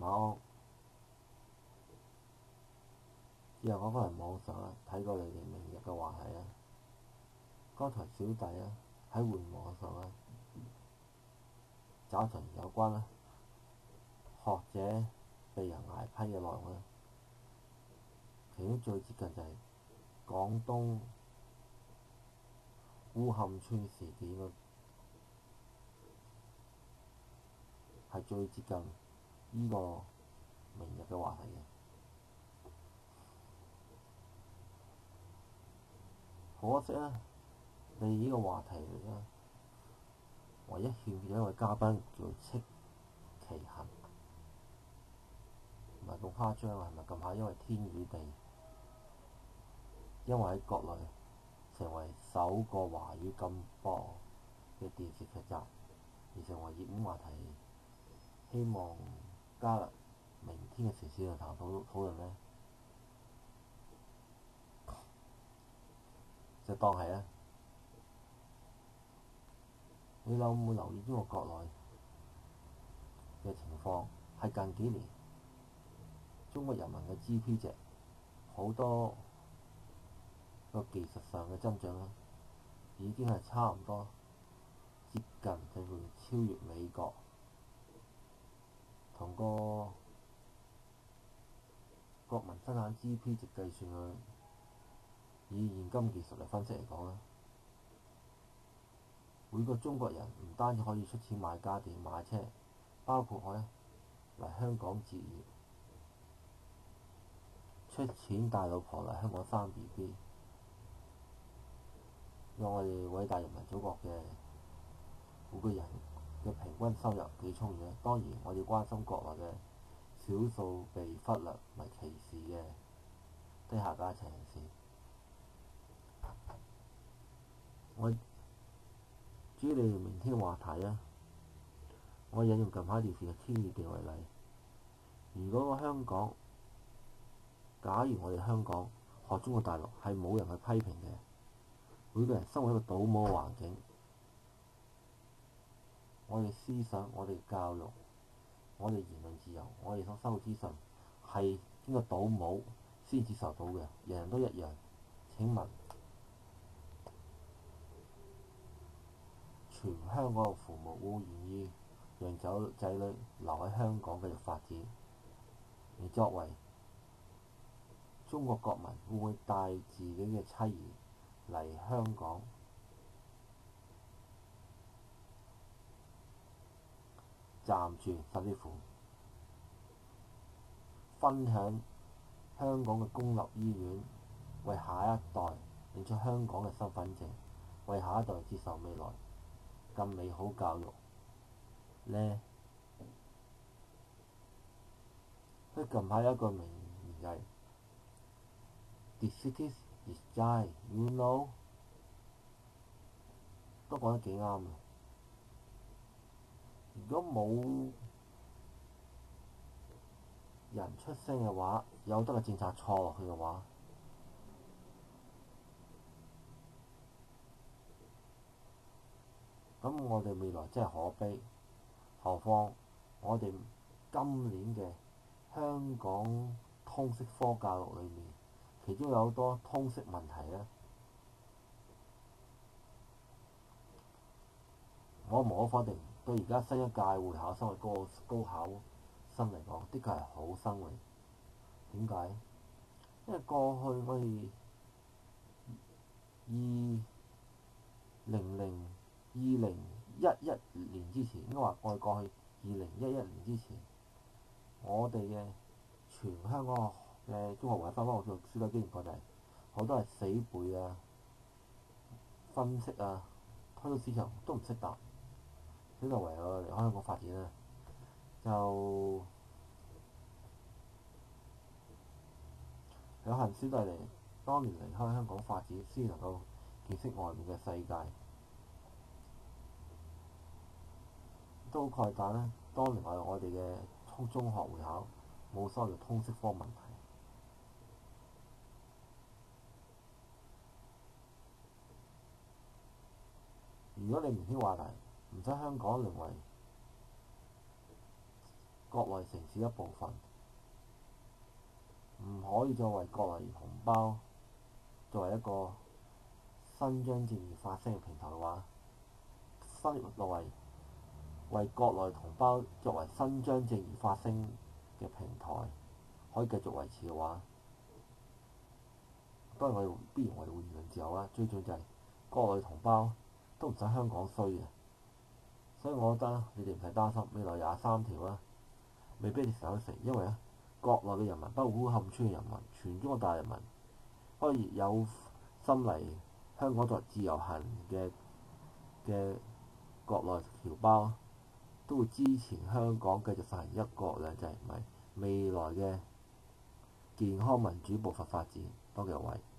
晚安。之後講返嚟網上啊，睇過你哋明日嘅話題啊。剛才小弟啊喺互聯網上啊找尋有關學者被人捱批嘅內容啊，其中最接近就係廣東烏坎村事件咯，係最接近呢個明日嘅話題嘅。可惜啊，你呢個話題嚟啦，唯一欠缺一位嘉賓叫戚其行，唔係咁誇張啊，係咪咁下？因為天與地，因為喺國內成為首個華語禁播嘅電視劇集，而成為熱門話題。希望加入明天嘅時事論壇討論呢，就當係啊！你有冇留意中國國內嘅情況？係近幾年中國人民嘅 GDP 值好多個技術上嘅增長啦，已經係差唔多接近甚至超越美國。同個國民生產 GDP 值計算啊，以現今技術嚟分析嚟講啦，每個中國人唔單止可以出錢買家電買車，包括可以嚟香港置業，出錢帶老婆嚟香港生 BB， 讓我哋偉大人民祖國嘅每個人嘅平均收入幾充裕。當然我哋關心國內嘅少數被忽略同埋歧視嘅低下階層人士。我至於你哋明天話題啊，我引用近排電視嘅《天與地》為例。如果香港，假如我哋香港學中國大陸係冇人去批評嘅，每個人生活喺一個倒模嘅環境，我哋思想、我哋教育、我哋言論自由、我哋所收資訊係經過倒模先接受到嘅，人人都一樣。請問全香港嘅父母會願意讓仔女留喺香港繼續發展？而作為中國國民，會唔會帶自己嘅妻兒嚟香港暫住，甚至乎分享香港嘅公立醫院，為下一代領出香港嘅身份證，為下一代接受未來更美好教育呢？所以近排有一個名言就係 The city is dying, you know， 都講得幾啱啊！如果冇人出聲嘅話，有得個政策錯落去嘅話，咁我哋未來真係可悲。何況我哋今年嘅香港通識科教育裏面，其中有好多通識問題咧，我無可否定，對而家新一屆會考生嘅高考生嚟講，的確係好生榮。點解？因為過去我哋2011年之前，應該話我哋過去2011年之前，我哋嘅全香港嘅中學或者翻學書都經驗過，就係好多係死背啊、分析啊、推到市場都唔識答，所以就唯有離開香港發展啦。就有幸小弟嚟當年離開香港發展，先能夠見識外面嘅世界。都好慨嘆啦，當年我哋嘅中學會考冇收入通識科問題。如果你明天話題唔使香港淪為國內城市一部分，唔可以作為國內同胞作為一個伸張正義發聲嘅平台嘅話，為國內同胞作為伸張正義發聲嘅平台可以繼續維持嘅話，當然我哋必然我哋會言論自由啦。最重要就係國內同胞都唔使香港衰嘅，所以我覺得你哋唔使擔心未來23條啦，未必你成日食，因為咧國內嘅人民，包括烏坎村嘅人民，全中國大人民可以有心嚟香港作為自由行嘅國內僑胞，都會支持香港繼續實行一國兩制，唔係未來嘅健康民主步伐發展。多謝各位。